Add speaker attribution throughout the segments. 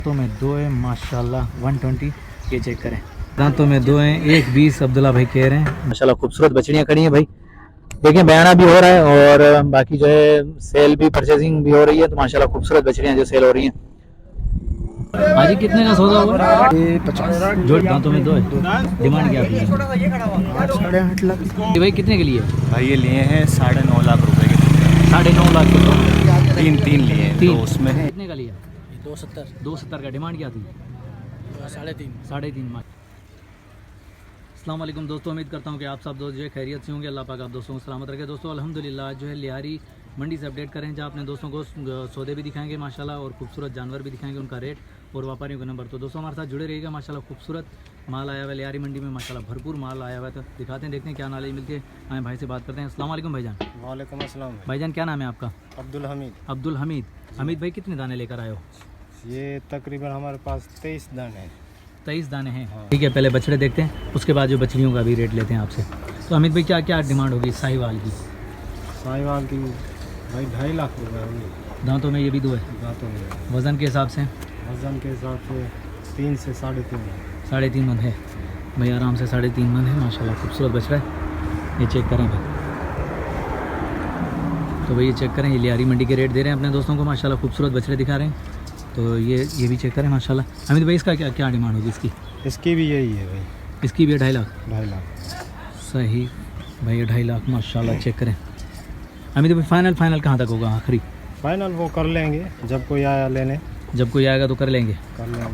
Speaker 1: दांतों में दो है माशाल्लाह 120। ये चेक करें, दांतों में दो हैं 120 अब्दुल्ला भाई कह रहे हैं। माशाल्लाह खूबसूरत बछड़ियाँ खड़ी हैं भाई। देखिए बयाना भी हो रहा है और बाकी जो है सेल भी परचेजिंग भी हो रही है। तो माशाल्लाह खूबसूरत बछड़ियाँ जो सेल हो रही हैं। हाँ जी, कितने का सौदा हुआ?
Speaker 2: 50
Speaker 1: जोड़ दांतों में दो है। डिमांड क्या है?
Speaker 2: 8.5 लाख।
Speaker 1: ये भाई कितने के लिए?
Speaker 3: भाई ये लिए हैं 9.5 लाख रुपए के।
Speaker 1: 9.5 लाख के
Speaker 3: तीन लिए हैं,
Speaker 1: तीन।
Speaker 3: तो उसमें है
Speaker 1: कितने का लिया? 270 का। डिमांड क्या थी? 3.5। अस्सलाम वालेकुम दोस्तों, उम्मीद करता हूँ कि आप सब दोस्त जो है खैरियत से होंगे। अल्लाह पाक आप दोस्तों को सलामत रखे। दोस्तों अल्हम्दुलिल्लाह जो है लिहारी मंडी से अपडेट करें, जहाँ अपने दोस्तों को सौदे भी दिखाएंगे माशाल्लाह और खूबसूरत जानवर भी दिखाएंगे, उनका रेट और व्यापारियों का नंबर। तो दोस्तों हमारे साथ जुड़े रहिएगा। माशाल्लाह खूबसूरत माल आया हुआ है लिहारी मंडी में, माशाल्लाह भरपूर माल आया हुआ है। तो दिखाते हैं, देखते हैं क्या नॉलेज मिलती है। आए भाई से बात करते हैं। अस्सलाम वालेकुम भाईजान।
Speaker 3: वालेकुम अस्सलाम।
Speaker 1: भाईजान क्या नाम है आपका?
Speaker 3: अब्दुल हमीद।
Speaker 1: अब्दुल हमीद। हमीद भाई कितने दाने लेकर आए हो?
Speaker 3: ये तकरीबन हमारे पास 23 दाने हैं।
Speaker 1: 23 दाने हैं। ठीक है, पहले बछड़े देखते हैं, उसके बाद जो बछड़ियों का भी रेट लेते हैं आपसे। तो अमित भाई क्या क्या डिमांड होगी साहिवाल की?
Speaker 3: साहिवाल की भाई 2.5 लाख रुपए होगी।
Speaker 1: दांतों में ये भी दो है।
Speaker 3: दांतों में
Speaker 1: वज़न के हिसाब से?
Speaker 3: वजन के हिसाब से 3 से 3.5।
Speaker 1: 3.5 मन है भाई, आराम से 3.5 मन है। माशाल्लाह खूबसूरत बछड़ा है। ये चेक करें भाई। तो भाई ये चेक करें, ये लिहारी मंडी के रेट दे रहे हैं अपने दोस्तों को। माशाल्लाह खूबसूरत बछड़े दिखा रहे हैं। तो ये भी चेक करें माशाल्लाह। अमित भाई इसका क्या क्या डिमांड होगी इसकी?
Speaker 3: इसकी भी यही है भाई,
Speaker 1: इसकी भी 2.5 लाख।
Speaker 3: 2.5 लाख।
Speaker 1: सही भाई, 2.5 लाख माशाल्लाह। चेक करें अमित भाई, फाइनल कहाँ तक होगा आखिरी?
Speaker 3: फाइनल वो कर लेंगे जब कोई आया लेने।
Speaker 1: जब कोई आएगा तो कर लेंगे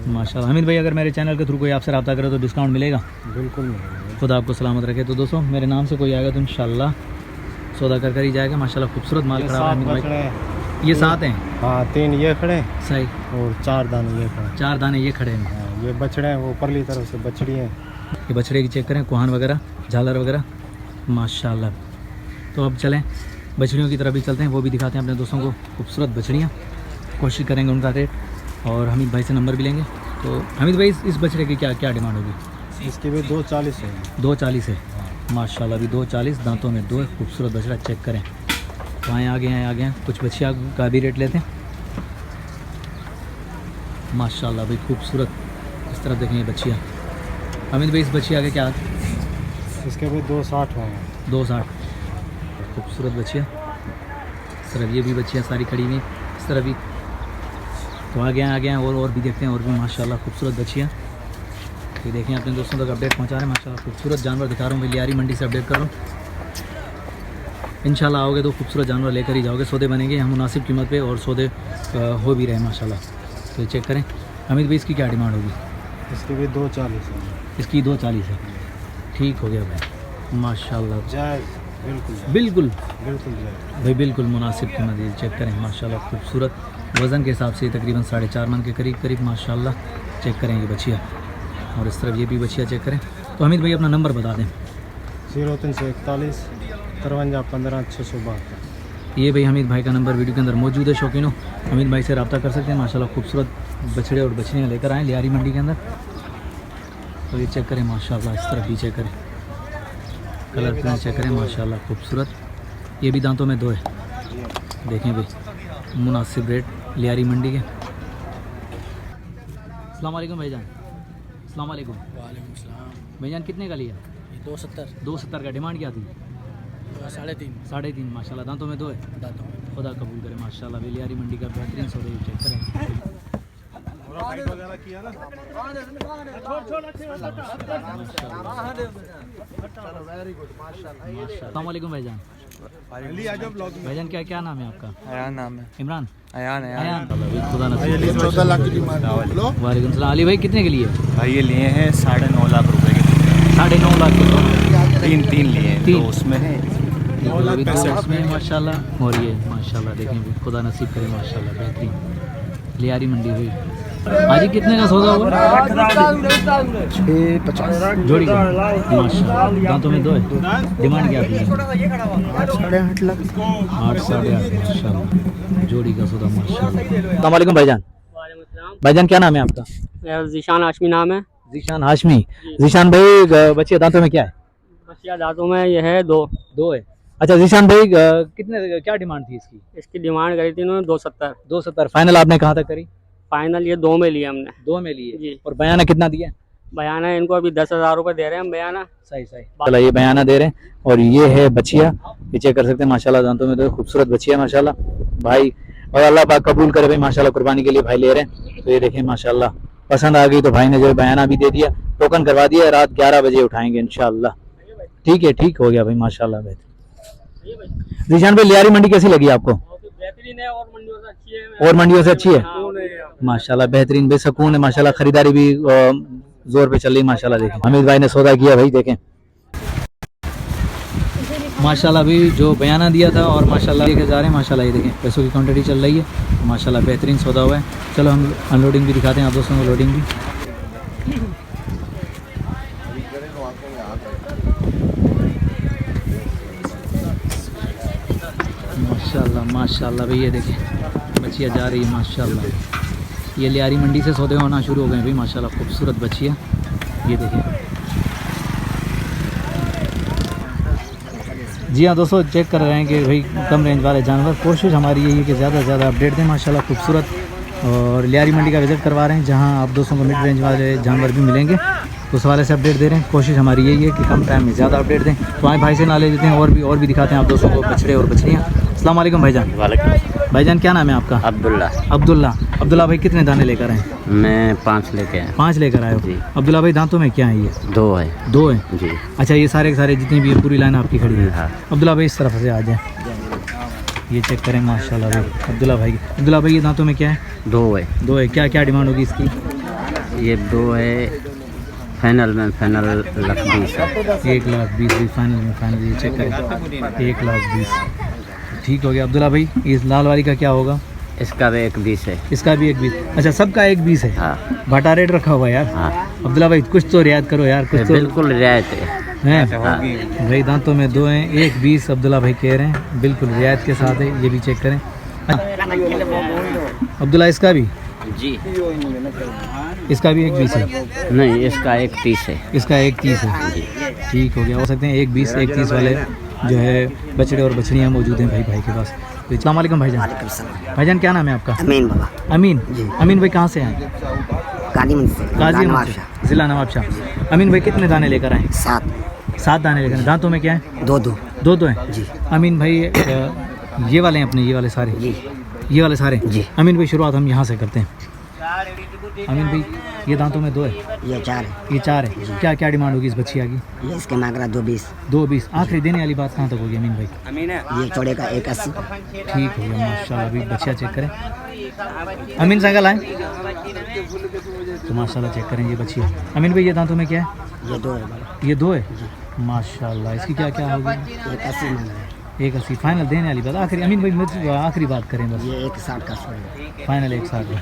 Speaker 1: माशाल्लाह। हमीद भाई अगर मेरे चैनल के थ्रू कोई आपसे रब्ता करे तो डिस्काउंट मिलेगा?
Speaker 3: बिल्कुल मिलेगा।
Speaker 1: खुदा आपको सलामत रखे। तो दोस्तों मेरे नाम से कोई आएगा तो इंशाल्लाह सौदा कर ही जाएगा। माशाल्लाह खूबसूरत माल खड़ा है हमीद भाई। ये 7 हैं?
Speaker 3: हाँ, 3 ये खड़े
Speaker 1: सही,
Speaker 3: और 4 दाने ये खड़े।
Speaker 1: 4 दाने ये खड़े हैं।
Speaker 3: हाँ, ये बछड़े हैं, वो परली तरफ से बछड़ी हैं।
Speaker 1: ये बछड़े की चेक करें, कोहान वगैरह, झालर वगैरह माशाल्लाह। तो अब चलें बछड़ियों की तरफ भी चलते हैं, वो भी दिखाते हैं अपने दोस्तों को खूबसूरत बछड़ियाँ। कोशिश करेंगे उनका रेट और हमीद भाई से नंबर भी लेंगे। तो हमीद भाई इस बछड़े की क्या क्या डिमांड होगी?
Speaker 3: इसकी भी 2.40 है।
Speaker 1: 2.40 है माशाल्लाह। भी 2.40, दांतों में दो है, खूबसूरत बछड़ा। चेक करें। तो आए आगे हैं कुछ बछिया का भी रेट लेते हैं माशाल्लाह भाई खूबसूरत। इस तरफ देखें ये बछिया। अमित भाई इस बछिया के क्या?
Speaker 3: इसके भी 2.60 होंगे।
Speaker 1: 2.60 खूबसूरत बछिया। इस तरफ ये भी बछिया सारी खड़ी हुई इस तरफ भी। तो आगे हैं और भी देखते हैं, और भी माशाल्लाह खूबसूरत बछिया। ये देखें अपने दोस्तों तक अपडेट पहुंचा रहे हैं माशाल्लाह। खूबसूरत जानवर दिखा रहा हूँ, लिहारी मंडी से अपडेट कर रहा हूँ। इंशाल्लाह आओगे तो खूबसूरत जानवर लेकर ही जाओगे। सौदे बनेंगे हम मुनासिब कीमत पे और सौदे हो भी रहे माशाल्लाह। तो ये चेक करें। अमित भाई इसकी क्या डिमांड होगी?
Speaker 3: इसकी भी 2.40 है।
Speaker 1: इसकी 2.40 है। ठीक हो गया भाई माशाल्लाह।
Speaker 3: जायज़, बिल्कुल
Speaker 1: बिल्कुल
Speaker 3: जायज़
Speaker 1: भाई, बिल्कुल मुनासिब कीमत। ये चेक करें माशाल्लाह खूबसूरत। वज़न के हिसाब से तकरीबन 4.5 मन के करीब माशाल्लाह। चेक करें ये बछिया, और इस तरफ ये भी बछिया चेक करें। तो अमित भाई अपना नंबर बता दें।
Speaker 3: 0341 53 15 672।
Speaker 1: ये भाई हमीद भाई का नंबर वीडियो के अंदर मौजूद है। शौकीनों हमीद भाई से रब्ता कर सकते हैं। माशाल्लाह खूबसूरत बछड़े और बछड़ियाँ लेकर आएँ लिहारी मंडी के अंदर। तो ये चेक करें माशाल्लाह। इस तरफ भी चेक करें, कलर प्रिंट चेक करें माशाल्लाह खूबसूरत। ये भी दांतों में दो है। देखें भाई मुनासिब रेट लिहारी मंडी के। अस्सलाम वालेकुम भाईजान। अस्सलाम वालेकुम।
Speaker 2: वालेकुम सलाम।
Speaker 1: भाईजान कितने का लिया?
Speaker 2: 270
Speaker 1: का। डिमांड क्या थी?
Speaker 2: 3.5
Speaker 1: 3.5 माशाल्लाह। दांतों में दो है।
Speaker 2: दांतों में।
Speaker 1: खुदा कबूल करे माशाल्लाह। लिहारी मंडी का बेहतरीन सौदा ये चेक करें। अस्सलाम वालेकुम भाईजान। भाईजान क्या क्या नाम है आपका?
Speaker 3: अयान नाम है।
Speaker 1: इमरान।
Speaker 3: अयान
Speaker 1: खुदा नसीब।
Speaker 2: 14 लाख की डिमांड।
Speaker 1: वालेकुम सलाम। अली भाई कितने के लिए?
Speaker 3: भाई ये लिए हैं 9.5 लाख रुपए के।
Speaker 1: 9.5 लाख के।
Speaker 3: तीन लिए हैं,
Speaker 1: तीन।
Speaker 3: तो उसमें है
Speaker 1: इसमें माशाल्लाह। और ये माशाल्लाह देखें, खुदा नसीब करे माशाल्लाह बेहतरीन लिहारी मंडी हुई। आज ही कितने का सौदा हुआ?
Speaker 2: 6.50
Speaker 1: जोड़ी का माशाल्लाह। दांतों में दो है। डिमांड क्या है?
Speaker 2: 8.5 लाख।
Speaker 1: 8.5 माशाल्लाह। जोड़ी का सौदा माशाल्लाह। अस्सलाम वालेकुम भाईजान। भाईजान क्या नाम है आपका?
Speaker 4: जीशान हाशमी नाम है।
Speaker 1: जीशान हाशमी। जीशान भाई बच्चे दांतों में क्या है?
Speaker 4: बचिया दांतों में ये है दो
Speaker 1: है। अच्छा जीशान भाई कितने क्या डिमांड थी इसकी?
Speaker 4: इसकी डिमांड करी थी इन्होंने 270।
Speaker 1: 270 फाइनल आपने कहाँ तक करी?
Speaker 4: फाइनल ये 2 में लिए हमने।
Speaker 1: 2 में लिए
Speaker 4: जी।
Speaker 1: और बयाना कितना दिया?
Speaker 4: बयाना इनको अभी 10,000 रुपये दे रहे हैं हम बयाना।
Speaker 1: सही सही। चलो ये बयाना दे रहे हैं और ये है बचिया, ये चेक कर सकते हैं माशाल्लाह, दांतों में तो खूबसूरत बचिया माशाल्लाह भाई, और अल्लाह पाक कबूल करे भाई माशाल्लाह, कुर्बानी के लिए भाई ले रहे हैं। तो ये देखें माशाल्लाह, पसंद आ गई तो भाई ने जो है बयाना भी दे दिया, टोकन करवा दिया, रात 11 बजे उठाएंगे इंशाल्लाह। ठीक है, ठीक हो गया भाई माशाल्लाह। बेहतर जीशान भाई, लियारी मंडी कैसी लगी आपको?
Speaker 4: बेहतरीन है और मंडियों से अच्छी है।
Speaker 1: और मंडियों से अच्छी है माशाल्लाह, बेहतरीन बेसकून है माशाल्लाह, खरीदारी भी जोर पे चल रही माशाल्लाह। देखें हमीद भाई ने सौदा किया भाई, देखें माशाल्लाह भी जो बयाना दिया था और माशाल्लाह लेके जा रहे हैं माशाल्लाह। ये देखें पैसों की क्वांटिटी चल रही है माशाल्लाह, बेहतरीन सौदा हुआ है। चलो हम अनलोडिंग भी दिखाते हैं आप दोस्तों को, लोडिंग भी। माशाल्लाह माशाल्लाह भाई, ये देखें बचिया जा रही है माशाल्लाह। ये लियारी मंडी से सौदे होना शुरू हो गए भाई माशाल्लाह, खूबसूरत बचिया। ये देखें जी हाँ दोस्तों, चेक कर रहे हैं कि भाई कम रेंज वाले जानवर, कोशिश हमारी यही है कि ज़्यादा से ज़्यादा अपडेट दें माशाल्लाह, खूबसूरत। और लियारी मंडी का विज़िट करवा रहे हैं जहाँ आप दोस्तों को मिड रेंज वाले जानवर भी मिलेंगे, उस वाले से अपडेट दे रहे हैं। कोशिश हमारी यही है कि कम टाइम में ज़्यादा अपडेट दें। तो आए भाई से ना ले लेते हैं, और भी दिखाते हैं आप दोस्तों को बछड़े और बछड़ियाँ। अस्सलाम वालेकुम भाईजान।
Speaker 5: वालेकुम।
Speaker 1: भाईजान क्या नाम है आपका?
Speaker 5: अब्दुल्ला
Speaker 1: अब्दुल्ला भाई, कितने दाने लेकर आए?
Speaker 5: मैं 5 लेके आया।
Speaker 1: 5 लेकर आए हो
Speaker 5: जी।
Speaker 1: अब्दुल्ला भाई, दांतों में क्या है ये?
Speaker 5: 2 है।
Speaker 1: 2 है
Speaker 5: जी।
Speaker 1: अच्छा, ये सारे के सारे जितनी भी पूरी लाइन आपकी खड़ी है।
Speaker 5: हाँ।
Speaker 1: अब्दुल्ला भाई इस तरफ से आ जाए, ये चेक करें माशाल्लाह भाई अब्दुल्ला भाई। अब्दुल्ला भाई ये दांतों में क्या है?
Speaker 5: 2 है।
Speaker 1: 2 है। क्या क्या डिमांड होगी इसकी?
Speaker 5: ये 2 है, फाइनल में फाइनल 1,20,000 है।
Speaker 1: 1,20,000 फाइनल में फाइनल, ये चेक करें 1,20,000। ठीक हो गया अब्दुल्ला भाई। इस लाल वाली का क्या होगा?
Speaker 5: इसका भी 1,20,000 है।
Speaker 1: इसका भी 1,20,000। अच्छा, सबका 1,20,000 है।
Speaker 5: हाँ
Speaker 1: भाटा रेट रखा हुआ है यार।
Speaker 5: हाँ,
Speaker 1: अब्दुल्ला भाई कुछ तो रियायत करो यार, कुछ तो
Speaker 5: बिल्कुल रियायत है।
Speaker 1: हैं भाई। दांतों में 2 हैं, 1,20,000 अब्दुल्ला भाई कह रहे हैं, बिल्कुल रियायत के साथ है। ये भी चेक करें अब्दुल्ला, इसका भी
Speaker 5: जी।
Speaker 1: इसका भी 1,20,000 है।
Speaker 5: नहीं, इसका 1,30,000 है।
Speaker 1: इसका 1,30,000 है। ठीक हो गया। हो सकते हैं 1,20,000 1,30,000 वाले जो है बछड़े और बछड़ियाँ मौजूद हैं भाई के पास। तो अस्सलाम वालेकुम भाईजान। भाईजान क्या नाम है आपका?
Speaker 2: अमीन बाबा।
Speaker 1: अमीन जी। अमीन भाई कहाँ से हैं?
Speaker 2: कालीमंद से।
Speaker 1: गाजीपुर से, ज़िला नवाबशाह। अमीन भाई कितने दाने लेकर आए? 7 दाने लेकर आए। दांतों में क्या है? 2 हैं जी। अमीन भाई ये वाले हैं अपने, ये वाले सारे जी, ये वाले सारे जी। अमीन भाई शुरुआत हम यहाँ से करते हैं। अमीन भाई ये दांतों में 2 है,
Speaker 2: ये 4 है।
Speaker 1: ये 4 है। क्या क्या डिमांड होगी इस बच्चिया की?
Speaker 2: ये इसके मांग रहा 2,20,000।
Speaker 1: 2,20,000। आखिरी देने वाली बात कहाँ तक होगी अमीन भाई?
Speaker 2: ये चौड़े का 1,80,000।
Speaker 1: ठीक हो गया माशाल्लाह। अभी बच्चिया चेक करें अमीन, साइकिल आए तो माशाल्लाह चेक करें ये बच्चिया। अमीन भाई ये दांतों में क्या है?
Speaker 2: ये 2 है बाबा।
Speaker 1: ये 2 है माशाल्लाह। इसकी क्या क्या होगी?
Speaker 2: 1,80,000 मांग रहा है।
Speaker 1: 1,80,000 फाइनल देने वाली बात। आखिरी अमीन भाई मुझे आखिरी बात करें बस,
Speaker 2: ये 1,60,000 का छोड़ है।
Speaker 1: फाइनल 1,60,000 है।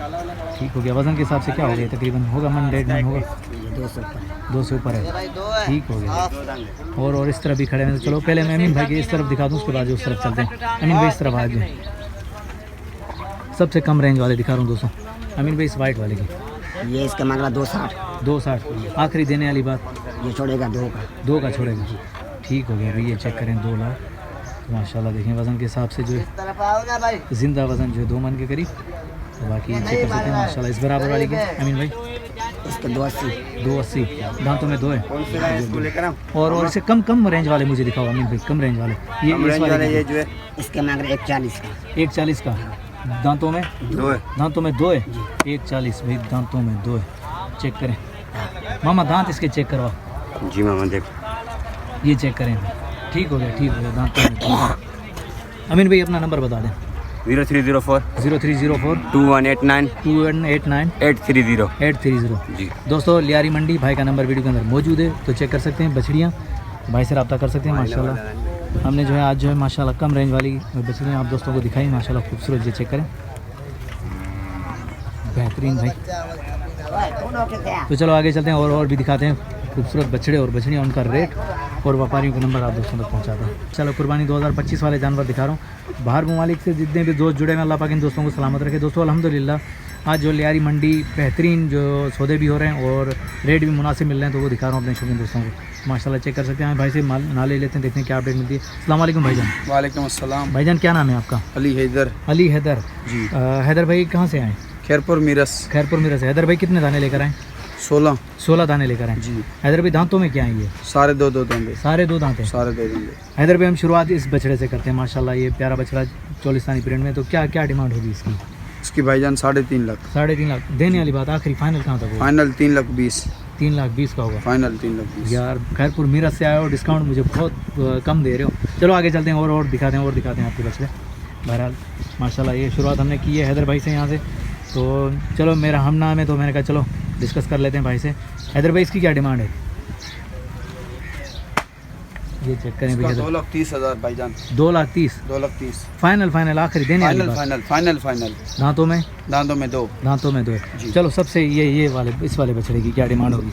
Speaker 1: ठीक हो गया। वजन के हिसाब से क्या हो गया? तकरीबन होगा मन 1.5 मन होगा,
Speaker 2: ये 200 ऊपर है।
Speaker 1: 200 ऊपर है। ठीक हो गया। और इस तरफ भी खड़े हैं। तो चलो पहले मैं अमीन भाई के इस तरफ दिखा दूँ, उसके बाद उस तरफ चलते हैं। अमीन भाई इस तरफ आ जाए, सबसे कम रेंज वाले दिखा रहा हूँ दोस्तों। अमीन भाई इस वाइट वाले की
Speaker 2: ये इसका मांग रहा 2,60,000।
Speaker 1: 2,60,000 आखिरी देने वाली बात।
Speaker 2: ये छोड़ेगा 2 का।
Speaker 1: 2 का छोड़ेगा। ठीक हो गया भाई। ये चेक करें 2 लाख। तो माशाल्लाह देखें वज़न के हिसाब से जो है ज़िंदा वज़न जो है 2 मन के करीब। तो बाकी चेक कर सकते हैं माशाल्लाह। इस बराबर वाली के अमीन भाई
Speaker 2: इसके 2,80,000।
Speaker 1: 2,80,000 दांतों में 2 है। और इससे कम रेंज वाले मुझे दिखाओ अमीन भाई, कम रेंज वाले। ये इस वाले ये जो है
Speaker 2: इसके मांग रहे 1,40,000 का।
Speaker 1: 1,40,000 का। दांतों में 2 है। दांतों में 2 है। 1,40,000 भाई दांतों में 2 है। चेक करें मामा, दांत इसके चेक करवाओ।
Speaker 5: जी मामा देख,
Speaker 1: ये चेक करें। ठीक हो गया, ठीक हो गया। दांतों में 2 है। अमीन भाई अपना नंबर बता दें।
Speaker 5: 0304
Speaker 1: 0304
Speaker 5: 2189
Speaker 1: 2189
Speaker 5: 830
Speaker 1: 830
Speaker 5: जी।
Speaker 1: दोस्तों लियारी मंडी भाई का नंबर वीडियो के अंदर मौजूद है, तो चेक कर सकते हैं। बछड़ियाँ भाई से रब्ता कर सकते हैं माशाल्लाह। हमने जो है आज जो है माशाल्लाह कम रेंज वाली बछड़ियाँ आप दोस्तों को दिखाई माशाल्लाह, खूबसूरत। ये चेक करें बेहतरीन भाई। तो चलो आगे चलते हैं और भी दिखाते हैं खूबसूरत बछड़े और बछड़ियाँ, उनका रेट और व्यापारियों के नंबर आप दोस्तों तक पहुँचाता है। चलो कुर्बानी 2025 वाले जानवर दिखा रहा हूँ। बाहर ममालिक से जितने भी दोस्त जुड़े हैं अल्लाह पाक इन दोस्तों को सलामत रखे। दोस्तों अल्हम्दुलिल्लाह आज जो लियारी मंडी बेहतरीन जो सौदे भी हो रहे हैं और रेट भी मुनासिब मिल रहे हैं, तो वो दिखा रहा हूँ अपने शौकीन दोस्तों को माशाल्लाह। चेक कर सकते हैं भाई से माल ना ले लेते हैं, देखते हैं क्या अपडेट मिलती है। अस्सलाम वालेकुम भाईजान।
Speaker 3: वालेकुम अस्सलाम।
Speaker 1: भाईजान क्या नाम है आपका?
Speaker 3: अली हैदर।
Speaker 1: अली हैदर
Speaker 3: जी।
Speaker 1: हैदर भाई कहाँ से आए?
Speaker 6: खैरपुर मीरस
Speaker 1: खैरपुर में से। हैदर भाई कितने दाने लेकर आए?
Speaker 6: 16
Speaker 1: 16 दाने लेकर आए
Speaker 6: जी।
Speaker 1: हैदर भाई दांतों में क्या है ये?
Speaker 6: सारे दो देंगे,
Speaker 1: सारे 2 दांत हैं।
Speaker 6: सारे दे देंगे।
Speaker 1: हैदर भाई हम शुरुआत इस बछड़े से करते हैं। माशाल्लाह ये प्यारा बछड़ा चोलिस्तानी प्रिंट में। तो क्या क्या डिमांड होगी इसकी?
Speaker 6: इसकी भाईजान 3.5 लाख।
Speaker 1: 3.5 लाख देने वाली बात। आखिरी फाइनल कहाँ तक होगा?
Speaker 6: फाइनल 3,20,000।
Speaker 1: 3,20,000 का होगा।
Speaker 6: फाइनल 3,20,000।
Speaker 1: यार खैरपुर मीरत से आए और डिस्काउंट मुझे बहुत कम दे रहे हो। चलो आगे चलते हैं और दिखाते हैं आपके बछड़े। बहरहाल माशाल्लाह ये शुरुआत हमने की है हैदर भाई से यहाँ से। तो चलो मेरा हम नाम है तो मैंने कहा चलो डिस्कस कर लेते हैं भाई से। हैदर भाई इसकी क्या डिमांड है? ये चेक करें भैया।
Speaker 6: 2,30,000 भाईजान।
Speaker 1: 2,30,000।
Speaker 6: 2,30,000
Speaker 1: फाइनल आखिरी देने वाली
Speaker 6: फाइनल
Speaker 1: बात।
Speaker 6: Final final.
Speaker 1: दांतों में?
Speaker 6: दांतों में 2।
Speaker 1: दांतों में 2।
Speaker 6: जी।
Speaker 1: चलो सबसे ये वाले इस वाले बछड़े की क्या डिमांड होगी?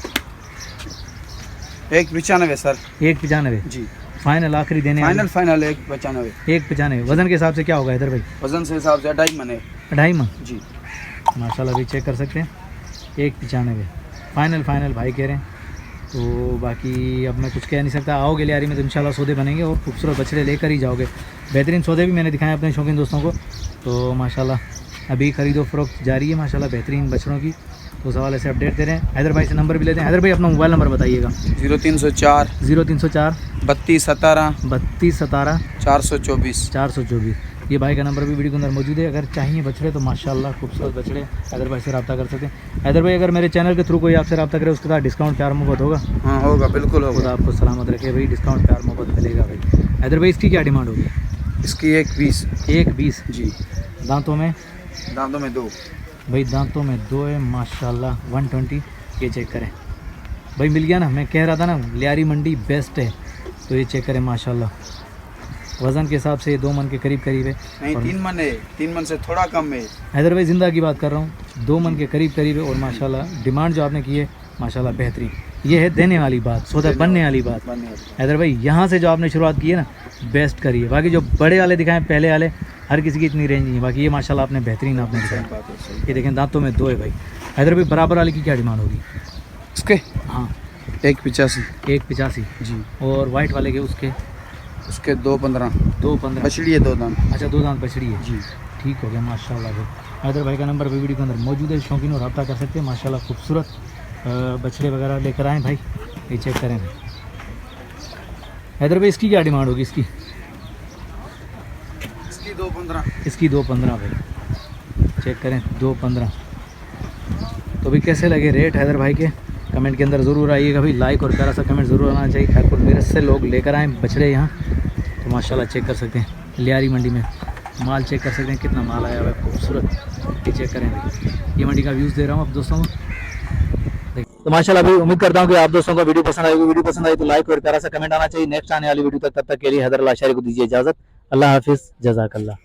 Speaker 6: 1,95 सर।
Speaker 1: 1,95
Speaker 6: जी।
Speaker 1: फाइनल आखिरी देने
Speaker 6: फाइनल फाइनल 1,95।
Speaker 1: 1,95 वजन के हिसाब से क्या होगा इधर भाई?
Speaker 6: वजन से हिसाब से 2.5 मन है।
Speaker 1: 2.5 मन।
Speaker 6: जी।
Speaker 1: माशाल्लाह भी चेक कर सकते हैं। 1,95 फाइनल भाई कह रहे हैं। तो बाकी अब मैं कुछ कह नहीं सकता। आओगे लियारी में तो इंशाल्लाह सौदे बनेंगे और खूबसूरत बछड़े लेकर ही जाओगे। बेहतरीन सौदे भी मैंने दिखाए अपने शौकीन दोस्तों को। तो माशाल्लाह अभी खरीदो फरोख्त जारी है माशाल्लाह बेहतरीन बछड़ों की। तो उस हवाले से अपडेट दे रहे हैं। हैदर भाई से नंबर भी लेते हैं। हैदर भाई अपना मोबाइल नंबर बताइएगा।
Speaker 6: 0304
Speaker 1: 0304
Speaker 6: 32 17
Speaker 1: 32 17
Speaker 6: 424।
Speaker 1: 424। ये भाई का नंबर भी वीडियो के अंदर मौजूद है। अगर चाहिए बछड़े तो माशाल्लाह खूबसूरत बछड़े हैदर भाई से रब्ता कर सकते हैं। हैदर भाई अगर मेरे चैनल के थ्रू कोई आपसे रब्ता करे उसके साथ डिस्काउंट प्यार मोहब्बत होगा?
Speaker 6: हाँ होगा, बिल्कुल
Speaker 1: खुदा
Speaker 6: होगा।
Speaker 1: आपको सलामत रखे भाई। डिस्काउंट प्यार मोहब्बत मिलेगा भाई। हैदर भाई इसकी क्या डिमांड होगी?
Speaker 6: इसकी 1,20।
Speaker 1: 1,20।
Speaker 6: जी।
Speaker 1: दांतों में?
Speaker 6: दांतों में 2।
Speaker 1: भाई दांतों में 2 है माशाल्लाह। 120। ये चेक करें भाई, मिल गया ना। मैं कह रहा था ना लियारी मंडी बेस्ट है। तो ये चेक करें माशाल्लाह। वज़न के हिसाब से 2 मन के करीब है।
Speaker 6: नहीं 3 मन है, 3 मन से थोड़ा कम है।
Speaker 1: हैदर भाई ज़िंदा की बात कर रहा हूँ। 2 मन के करीब है और माशाल्लाह डिमांड जो आपने की है माशाल्लाह बेहतरीन। ये है देने वाली बात, सौदा बनने वाली बात। हैदर भाई यहाँ से जो आपने शुरुआत की है ना बेस्ट करी है। बाकी जो बड़े वाले दिखाएं पहले वाले हर किसी की इतनी रेंज नहीं है। बाकी ये माशाल्लाह आपने बेहतरीन आपने दिखाया। ये देखें दांतों में 2 है भाई। हैदर भाई बराबर वाले की क्या डिमांड होगी?
Speaker 6: इसके
Speaker 1: हाँ
Speaker 6: 1,85।
Speaker 1: 1,85।
Speaker 6: जी।
Speaker 1: और वाइट वाले के उसके?
Speaker 6: उसके 2,15।
Speaker 1: 2,15।
Speaker 6: बछड़ी है 2 दांत।
Speaker 1: अच्छा 2 दांत बछड़ी है।
Speaker 6: जी।
Speaker 1: ठीक हो गया माशाल्लाह भाई। हैदर भाई का नंबर भी वीडियो के अंदर मौजूद है। शौकीन और रब्ता कर सकते हैं। माशाल्लाह खूबसूरत बछड़े वगैरह लेकर आए भाई। ये चेक करें हैदर भाई इसकी क्या डिमांड होगी? इसकी
Speaker 6: 2,15।
Speaker 1: इसकी 2,15 भाई। चेक करें 2,15। तो भाई कैसे लगे रेट हैदर भाई के? कमेंट के अंदर ज़रूर आइएगा भाई। लाइक और प्यारा सा कमेंट ज़रूर आना चाहिए। खैरपुर मीरत से लोग लेकर आएँ बछड़े यहाँ। तो माशाल्लाह चेक कर सकते हैं लियारी मंडी में माल चेक कर सकते हैं कितना माल आया हुआ है खूबसूरत। ये चेक करें भाई। ये मंडी का व्यूज़ दे रहा हूँ आप दोस्तों को। तो माशाल्लाह भाई उम्मीद करता हूँ कि आप दोस्तों को वीडियो पसंद आएगी। वीडियो पसंद आई तो लाइक और प्यारा सा कमेंट आना चाहिए। नेक्स्ट आने वाली वीडियो तक तब तक के लिए हैदर अल आशारी को दीजिए इजाज़त। अल्लाह हाफिज़, जज़ाकल्लाह।